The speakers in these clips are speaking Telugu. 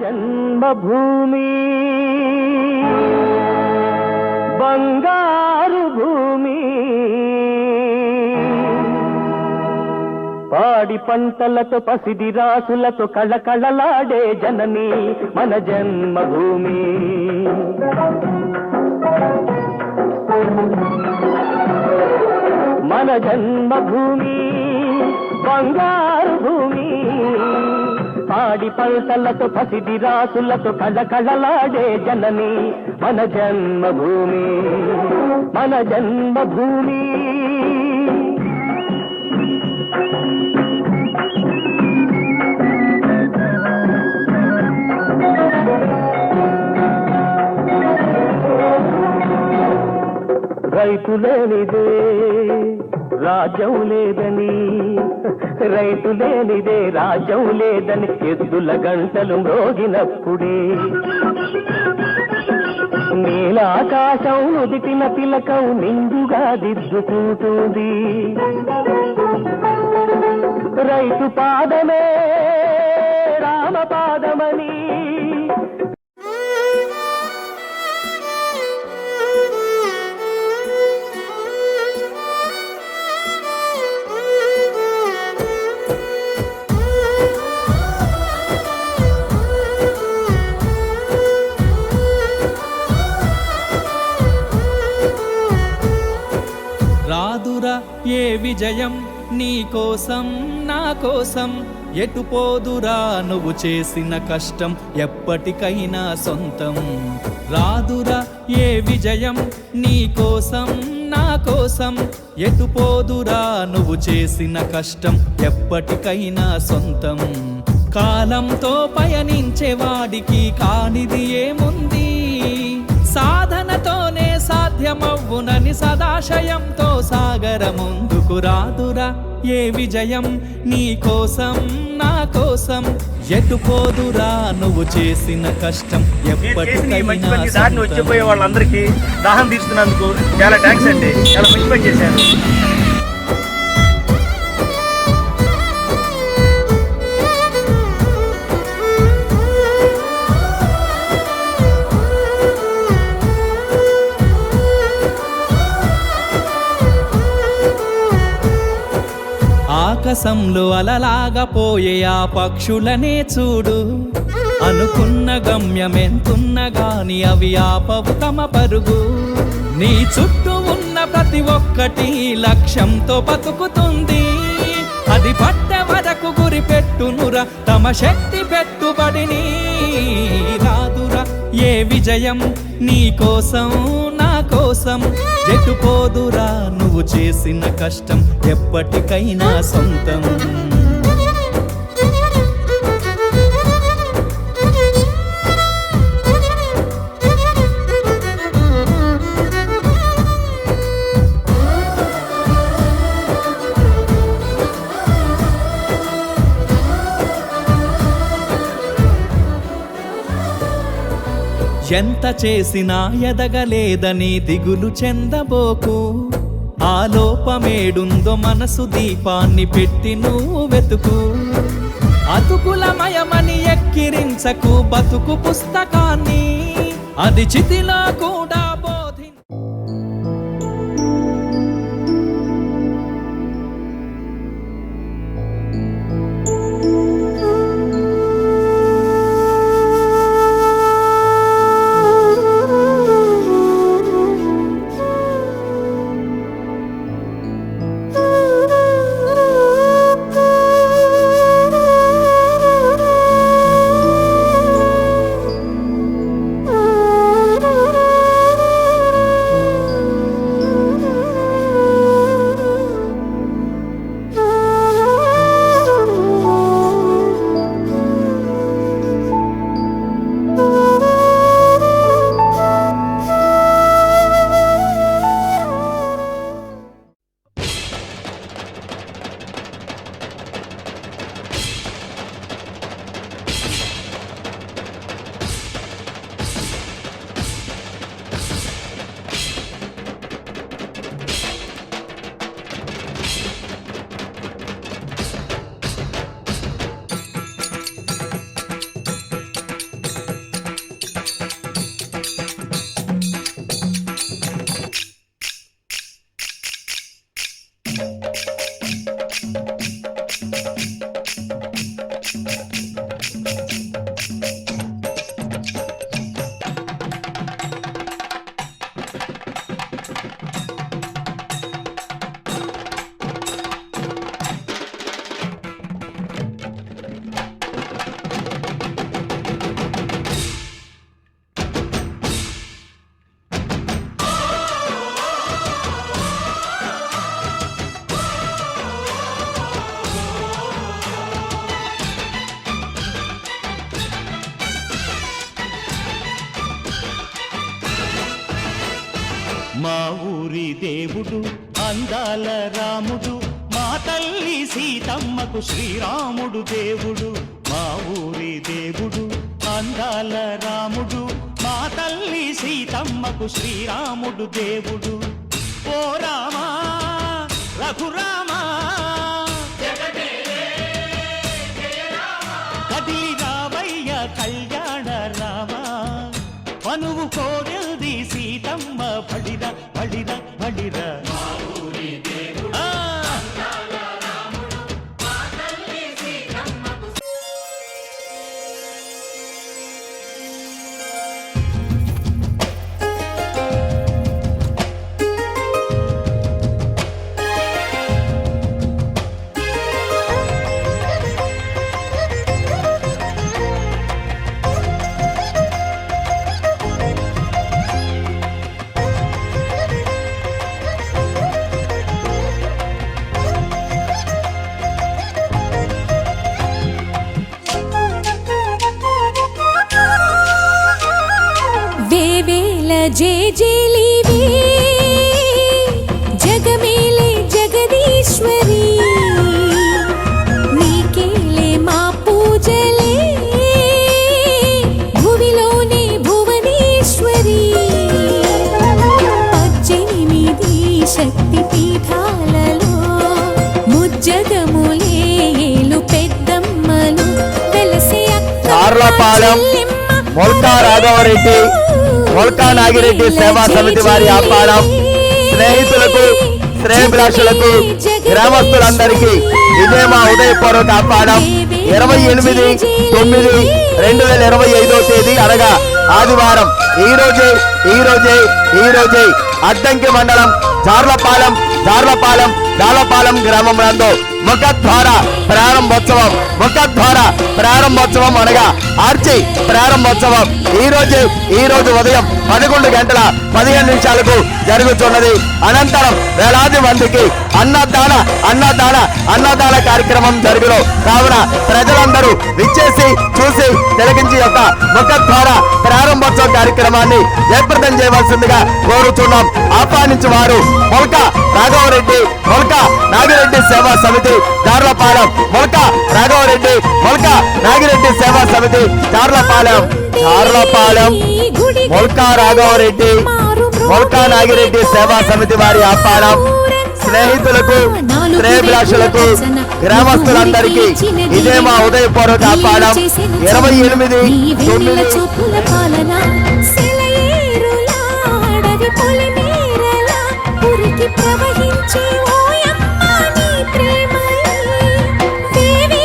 జన్మభూమి బంగారు భూమి, పాడి పంటలతో పసిడి రాసులతో కళకళలాడే జనని మన జన్మభూమి. మన జన్మభూమి బంగారు భూమి, పాడి పంటలతో పసిడి రాసులతో కళకళలాడే జనని మన జన్మభూమి. మన జన్మభూమి రైతు లేనిదే రాజ్యం లేదని, రైతు లేనిదే రాజ్యం లేదని ఎద్దుల గంటలు మ్రోగినప్పుడే, నీలాకాశం నుదిటిన తిలకం నిండుగా దిద్దుకుంటుంది. రైతు పాదమే రామపాదమని రాదురా ఏ విజయం నీ కోసం నా కోసం, ఎటు పోదురా నువ్వు చేసిన కష్టం ఎప్పటికైనా సొంతం. రాదురా ఏ విజయం నీ కోసం నా కోసం, ఎటు పోదురా నువ్వు చేసిన కష్టం ఎప్పటికైనా సొంతం. కాలంతో పయనించే వాడికి కానిది ఏముంది, సాధనతోనే సాధ్యమవ్వునని సదాశయంతో సాగర ముందుకు. రాదురా ఏ విజయం నీ కోసం నా కోసం, ఎటు పోదురా నువ్వు చేసిన కష్టం ఎప్పటికైనా సొంతం. వచ్చిపోయే వాళ్ళందరికీ దాహం తీస్తున్నందుకు చాలా థ్యాంక్స్ అండి, చాలా మంచి పని చేశారు. ఆకాశంలో అలలాగా పోయే ఆ పక్షులనే చూడు, అనుకున్న గమ్యమెంతున్న గాని అవి ఆపవు తమ పరుగు. నీ చుట్టూ ఉన్న ప్రతి ఒక్కటి లక్ష్యంతో బతుకుతుంది, అది పట్టే వరకు గురి పెట్టునురా తమ శక్తి పెట్టుబడిని. రాదురా ఏ విజయం నీ కోసం నా కోసం, ఎటు పోదురా నువ్వు చేసిన కష్టం ఎప్పటికైనా సొంతం. ఎంత చేసినా ఎదగలేదని దిగులు చెందబోకు, ఆ లోపమేడుందో మనసు దీపాన్ని పెట్టి నువ్వు వెతుకు. అతుకులమయమని ఎక్కిరించకు బతుకు పుస్తకాన్ని, అది చితిలో కూడా బోధి. దేవుడు అందాల రాముడు మా తల్లి సీతమ్మకు శ్రీరాముడు దేవుడు మా ఊరి దేవుడు అందాల రాముడు మా తల్లి సీతమ్మకు శ్రీరాముడు దేవుడు ఓ రామా రఘురామా కదిలి రావయ్య కళ్యాణ రామా పనువు కోడెల్ది సీతమ్మ బడిర బడిర బడిర ఆ. వేవేల జేజేలివే జగమేలే జగదీశ్వరి నీకేలే మా పూజలే భువిలోనే భువనేశ్వరి 18 శక్తి పీఠాలలో ముజ్జగములే ఏలు పెద్దమ్మలు వెలసే కార్లపాలెం మొల్కా రాఘవరెడ్డి మొల్కా నాగిరెడ్డి సేవా సమితి వారి ఆహ్వానం స్నేహితులకు శ్రేయభిలాషులకు గ్రామస్తులందరికీ ఇదే మా ఉదయపూర్వక ఆహ్వానం 28/9/2025 తేదీ అనగా ఆదివారం ఈ రోజే అద్దంకి మండలం జార్లపాలెం గ్రామం నందు ముఖద్వార ప్రారంభోత్సవం అనగా ఆర్చి ప్రారంభోత్సవం ఈ రోజు ఉదయం 11:15 జరుగుతున్నది. అనంతరం వేలాది మందికి అన్నదాన కార్యక్రమం జరుగును. కావున ప్రజలందరూ విచ్చేసి చూసి తిలకించి యొక్క ముఖద్వార ప్రారంభోత్సవ కార్యక్రమాన్ని జయప్రదం చేయవలసిందిగా కోరుతున్నాం. ఆహ్వానించు వారు మొల్కా రాఘవరెడ్డి మొల్కా నాగిరెడ్డి సేవా సమితి జార్లపాలెం మొల్కా రాఘవరెడ్డి మొల్కా నాగిరెడ్డి సేవా సమితి జార్లపాలెం మొల్కా రాఘవరెడ్డి మొల్కా నాగిరెడ్డి సేవా సమితి వారి ఆహ్వానం స్నేహితులకు శ్రేయభిలాషులకు గ్రామస్తులందరికీ ఇదే మా ఉదయపూర్వక ఆహ్వానం 28/9 ప్రవహించే ఓయమ్మ నీ ప్రేమలే దేవి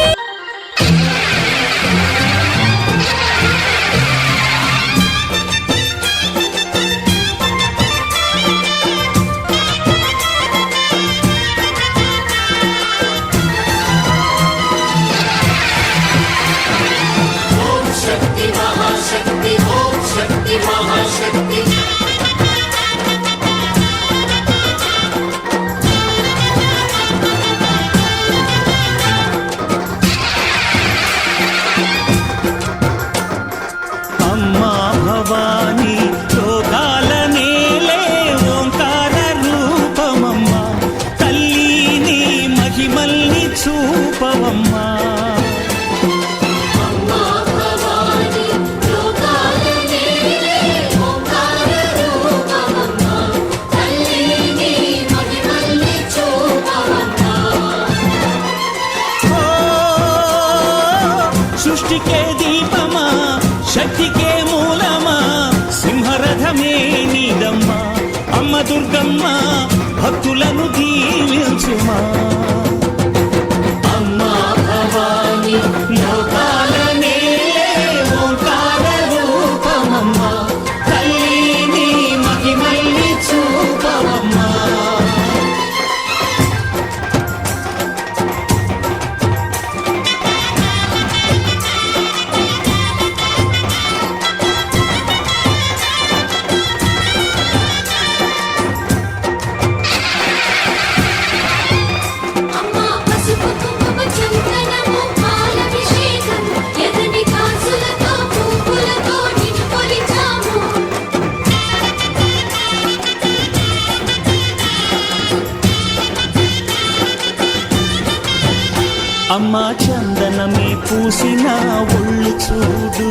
పూసిన ఒళ్ళు చూడు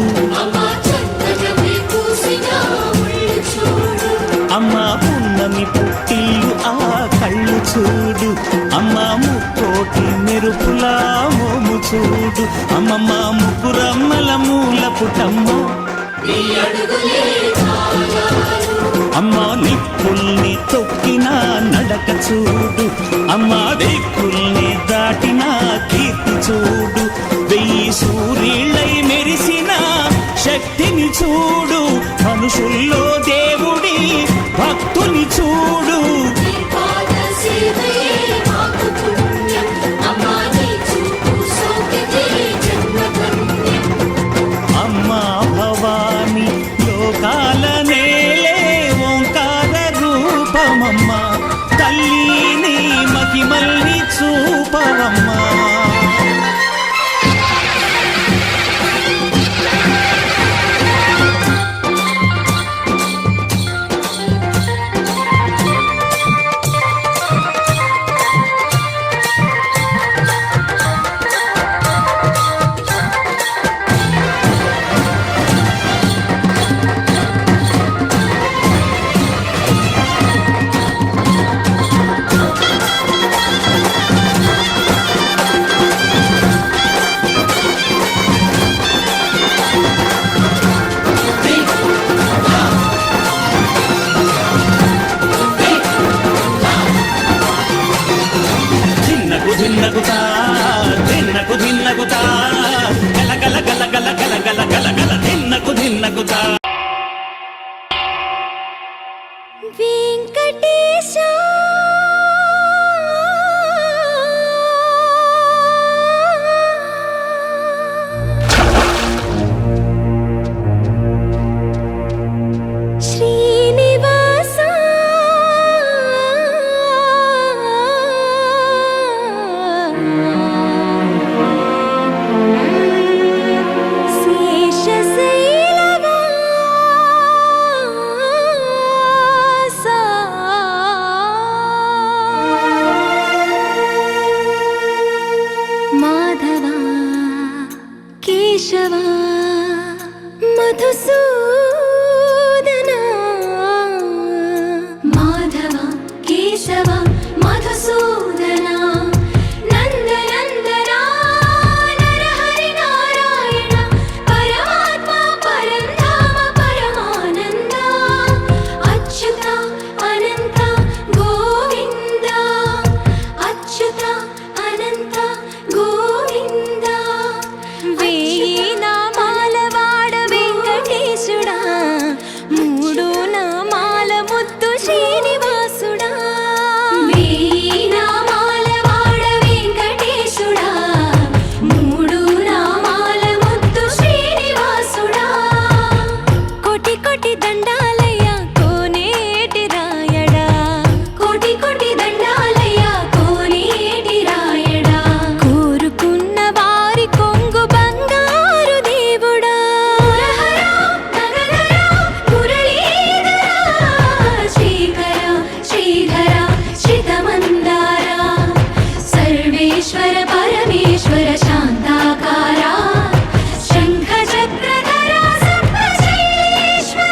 అమ్మ పున్నమి పుట్టిల్లు ఆ కళ్ళు చూడు అమ్మ ముక్కోటి మెరుపులా మోము చూడు అమ్మమ్మ ముగ్గురమ్మల మూల పుటమ్మ అమ్మ నిప్పుల్ని తొక్కిన నడక చూడు అమ్మ దిక్కుల్ని దాటిన కీర్తి చూడు వెయ్యి సూర్యులై మెరిసిన శక్తిని చూడు మనుషుల్లో దేవుడి భక్తుని చూడు అమ్మా భవాని లోకాల నేలే ఓంకార రూపమమ్మ తల్లిని మహిమల్ని చూపవమ్మా ధిన్నగుతా ధిన్నకు ధిన్నగుతా గల గల గల గల గల గల గల గల ధిన్నకు ధిన్నగుతా వెంకటేశ శ్రీనివాస మాధవ కేశవ మధుసూదన మాధవ కేశవ మధుసూదన నందనందన నరహరి నారాయణ పరమాత్మ పరంధామ పరమానంద అచ్యుత అనంత గోవింద అచ్యుత అనంత గోవింద వేయి నామాల వాడ వెంకటేశుడా మూడు నామాల ముద్దు శ్రీనివాసుడా వేయి నామాల వాడ వెంకటేశుడా మూడు నామాల ముద్దు శ్రీనివాసుడా కోటి కోటి దండాలయ్య కోనేటి రాయడా కోటి కోటి దండాలయ్య కోనేటి రాయడా కోరుకున్న వారి కొంగు బంగారు దేవుడా శ్రీకర శ్రీధర శ్రితమందార సర్వేశ్వర పరమేశ్వర శాంతాకార శంఖ చక్రధర సప్తశైలేశ్వర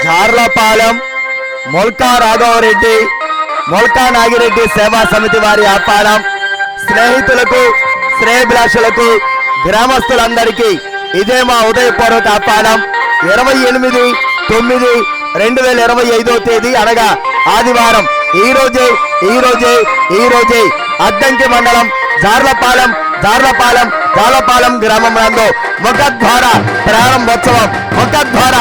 జార్లపాలెం మొల్కా రాఘవరెడ్డి మొల్కా నాగిరెడ్డి సేవా సమితి వారి ఆహ్వానం స్నేహితులకు శ్రేయభిలాషులకు గ్రామస్తులందరికీ ఇదే మా ఉదయపూర్వక ఆహ్వానం 28/9/2025 తేదీ అనగా ఆదివారం ఈ రోజే అద్దంకి మండలం జార్లపాలెం గ్రామం నందు ముఖద్వార ప్రారంభోత్సవం ముఖద్వార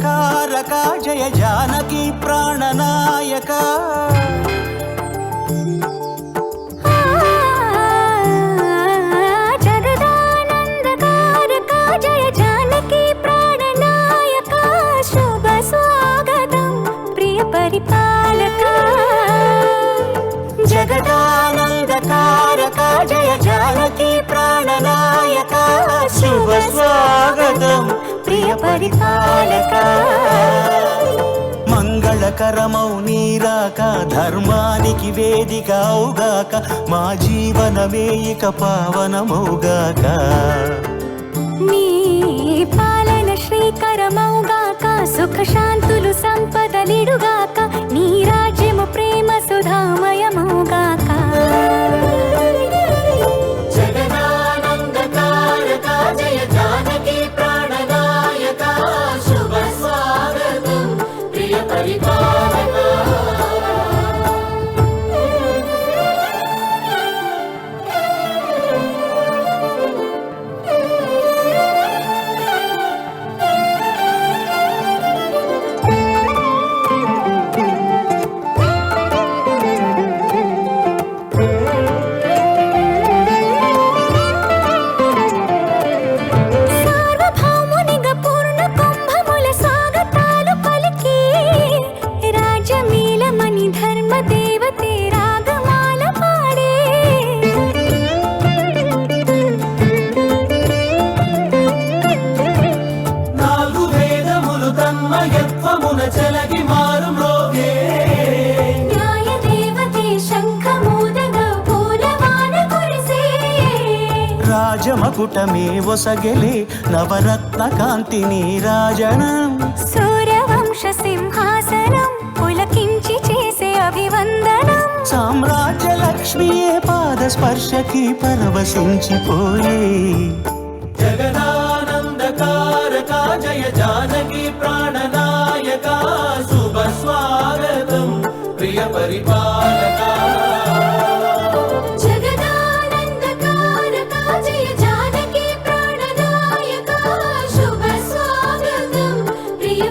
జగదానందకారక జయ జానకి ప్రాణనాయక జగదానందకారక జయ జానకి ప్రాణనాయక శుభ స్వాగతం ప్రియ పరిపాలక జగదానందకారక జయ జానకి ప్రాణనాయక శుభ స్వాగతం ప్రియ పరిపాలక మంగళకరమౌ నీరాక ధర్మానికి వేదిక అవుగాక మా జీవనమే ఇక పావనమౌగాక నీ పాలన శ్రీకరమౌగాక సుఖ శాంతులు సంపదలిడుగాక నీ రాజ్యము ప్రేమ సుధామయమౌగాక జగదానందకారక జయ జానకి ప్రాణనాయక శుభ స్వాగతం ప్రియ పరిపాలక సార్వభౌమునిగా పూర్ణ కుంభముల స్వాగతాలు పలికి రాజమీలమణి ధర్మ దేవతే రాగమాల పాడే నాలుగు వేదములు తన్మయత్వమున చెలగి మారు మ్రోగే న్యాయ దేవతే శంఖమూదగా పూలవాన కురిసే రాజమకుటమే ఒసగెలే నవరత్న కాంతి నీరాజనం సూర్యవంశ సింహాసనం పులకించి చేసే అభివందనం సామ్రాజ్య లక్ష్మియే పాద స్పర్శకి పరవశించిపోయే జగదానందకారక జయ జానకి ప్రాణనాయక శుభ స్వాగతం ప్రియ పరిపాలక జగదానందకారక జయ జానకి ప్రాణనాయక శుభ స్వాగతం ప్రియ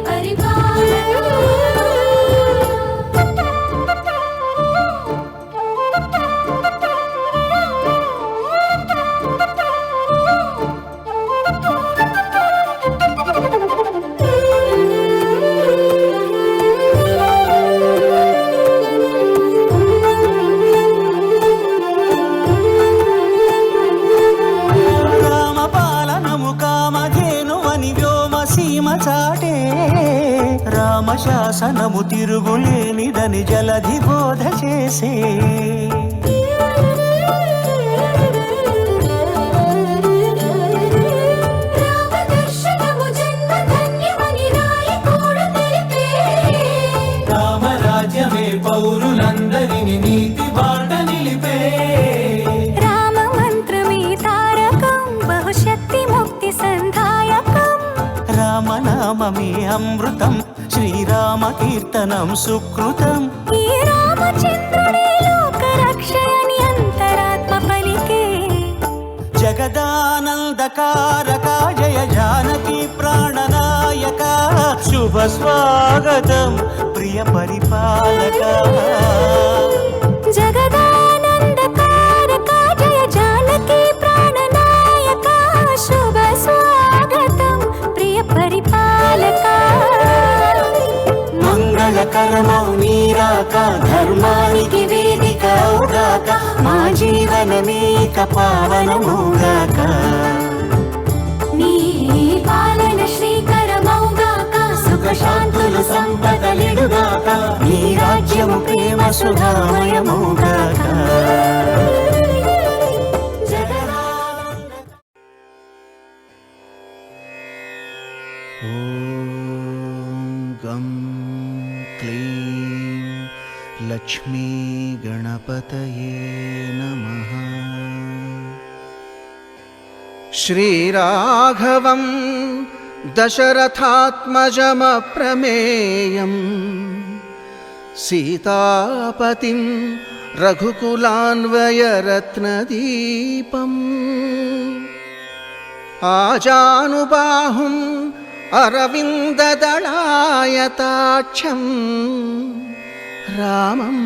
రామపాలనము కామధేనువని వ్యోమ సీమ చాటే రామశాసనము తిరుగులేనిదని జలధి బోధ చేసే రామదర్శనము జన్మధన్యమని రాయకూడ తెలిపే రామరాజ్యమే పౌరులందరిని నీతి బాట నిలిపే రామ మంత్రమే తారకం బహుశక్తి ముక్తి సంధాయకం రామనామమే అమృతం శ్రీరామ కీర్తనం సుకృతం ఈ రామచంద్రుడే లోక రక్షయని అంతరాత్మ పలికే జగదానందకారక జయ జానకి ప్రాణనాయక శుభ స్వాగతం ప్రియ పరిపాలక జగదానందకారక జయ జానకి ప్రాణనాయక శుభ స్వాగతం ప్రియ పరిపాలక మంగళకరమౌ నీరాక ధర్మానికి వేదిక అవుగాక మా జీవనమే ఇక పావనమౌగాక నీ పాలన శ్రీకరమౌగాక సుఖ శాంతులు సంపదలిడుగాక నీ రాజ్యము ప్రేమ సుధామయమౌగాక गं क्लीं लक्ष्मी गणपतये नमः। श्रीराघवं दशरथात्मजमप्रमेयं सीतापतिं रघुकुलान्वयरत्नदीपम् आजानुबाहुं అరవిందదళాయతాక్షం రామం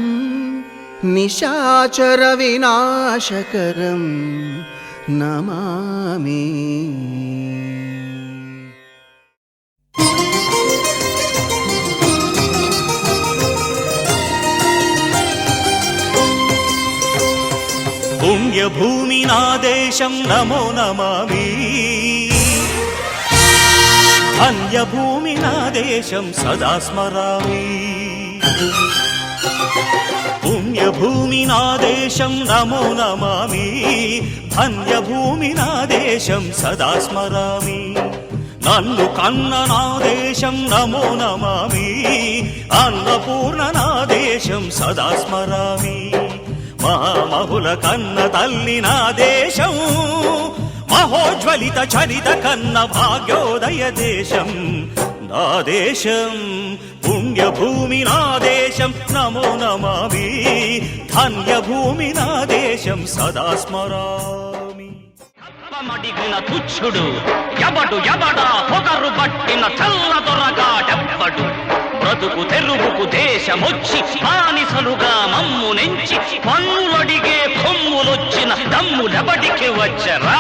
నిశాచర వినాశకరం నమామి. పుణ్యభూమి నా దేశం నమో నమామి. ధన్యభూమి నా దేశం సదా స్మరామి. పుణ్యభూమి నా దేశం నమో నమామి. ధన్యభూమి నా దేశం సదా స్మరామి. నన్ను కన్న నా దేశం నమో నమామి. అన్నపూర్ణ నా దేశం సదా స్మరామి. మహామహుల కన్న తల్లి నా దేశం. మహోజ్వలిత చరిత కన్న భాగ్యోదయ దేశం నా దేశం. పుణ్యభూమి నా దేశం నమో నమామి. ధన్యభూమి నా దేశం సదా స్మరామి. మడిగిన తుచ్చుడు ఎవడు ఎవడా పొగరు పట్టిన చల్ల దొరగాడెవ్వడు. బ్రతుకు తెరువుకు దేశమొచ్చి బానిసలుగా మమ్ము నెంచి పన్నులడిగే కొమ్ములొచ్చిన దమ్ములెబడికి వచ్చరా.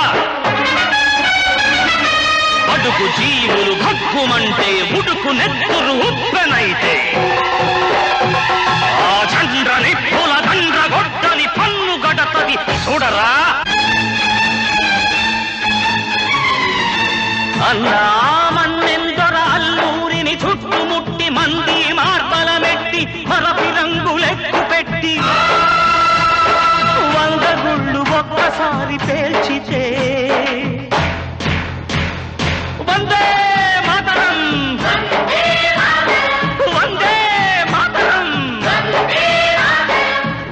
బడుకు జీవులు భగ్గుమంటే ఉడుకు నెత్తురు ఉప్పెనైతే ఆ చండ్ర నిప్పుల దండ్ర గొడ్డలి పన్ను గడతది చూడరా. అన్నా మన్నెందొర అల్లూరిని చుట్టుముట్టి మంది మార్బల మెట్టి మరపి రంగులెక్కు పెట్టి 100 గుళ్ళు ఒక్కసారి పేల్చితే వందే మాతరం వందే మాతరం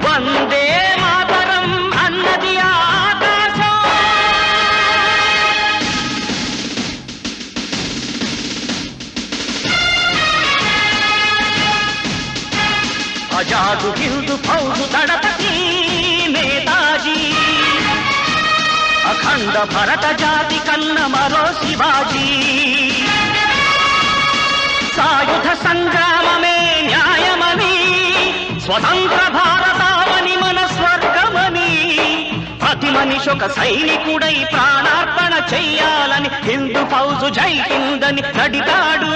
వందే మాతరం అన్నది ఆకాశం. ఆజాదు హిందూ ఫౌజు దళపతి నేతాజీ. అఖండ భరత జాతి కన్న మరో శివాజీ. సాయుధ సంగ్రామమే న్యాయమని స్వతంత్ర భారతావని మన స్వర్గమని ప్రతి మనిషొక సైనికుడై ప్రాణార్పణ చెయ్యాలని హిందూ ఫౌజు జై హిందని నడిగాడు.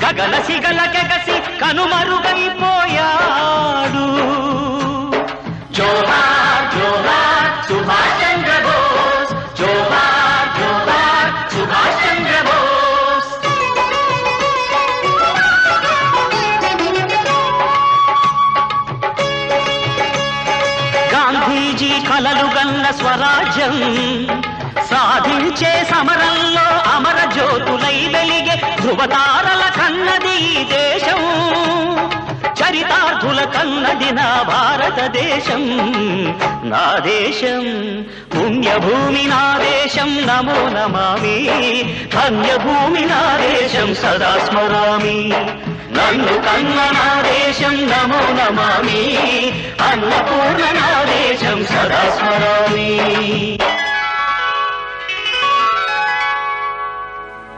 గగన సిగల గెగసి కనుమరుగైపోయాడు. జోహార్ జోహార్ సుభాష్ చంద్ర బోస్. జోహార్ జోహార్ సుభాష్ చంద్ర బోస్. గాంధీజీ కలలు గన్న స్వరాజ్యం సాధించే సమరంలో అమర జ్యోతులై వెలిగే ధృవతారల కన్నది ఈ దేశం. చరితార్థుల కన్నది నా భారతదేశం నా దేశం. పుణ్యభూమి నా దేశం నమో నమామి. ధన్యభూమి నా దేశం సదా స్మరామి. నన్ను కన్న నా దేశం నమో నమామి. అన్నపూర్ణ నా దేశం సదా స్మరామి.